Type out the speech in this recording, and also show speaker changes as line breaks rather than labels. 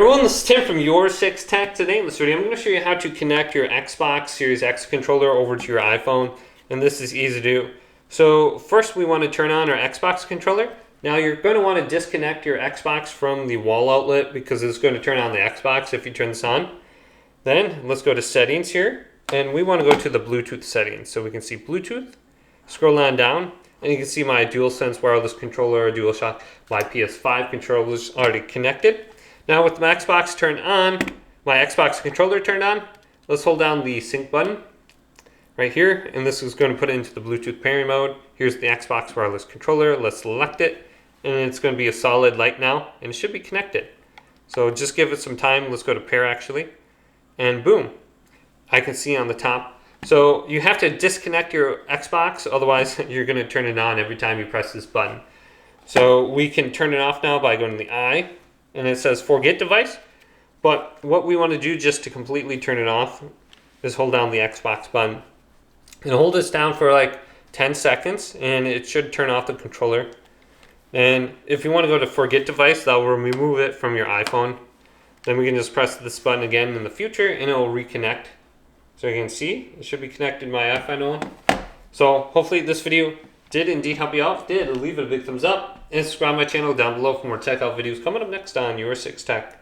Everyone, this is Tim from Your 6 Tech. Today in this video, I'm going to show you how to connect your Xbox Series X controller over to your iPhone, and this is easy to do. So first we want to turn on our Xbox controller. Now you're going to want to disconnect your Xbox from the wall outlet because it's going to turn on the Xbox if you turn this on. Then let's go to settings here, and we want to go to the Bluetooth settings. So we can see Bluetooth, scroll on down, and you can see my DualSense wireless controller, DualShock, my PS5 controller is already connected. Now with my Xbox turned on, my Xbox controller turned on, let's hold down the sync button right here, and this is going to put it into the Bluetooth pairing mode. Here's the Xbox wireless controller. Let's select it, and it's going to be a solid light now, and it should be connected. So just give it some time. Let's go to pair actually, and boom, I can see on the top. So you have to disconnect your Xbox, otherwise you're going to turn it on every time you press this button. So we can turn it off now by going to the eye, and it says forget device. But what we want to do just to completely turn it off is hold down the Xbox button. And hold this down for like 10 seconds and it should turn off the controller. And if you want to go to forget device, that will remove it from your iPhone. Then we can just press this button again in the future and it will reconnect. So you can see it should be connected to my iPhone. So hopefully this video did indeed help you out. If it did, leave it a big thumbs up and subscribe to my channel down below for more tech out videos coming up next on Your 6 Tech.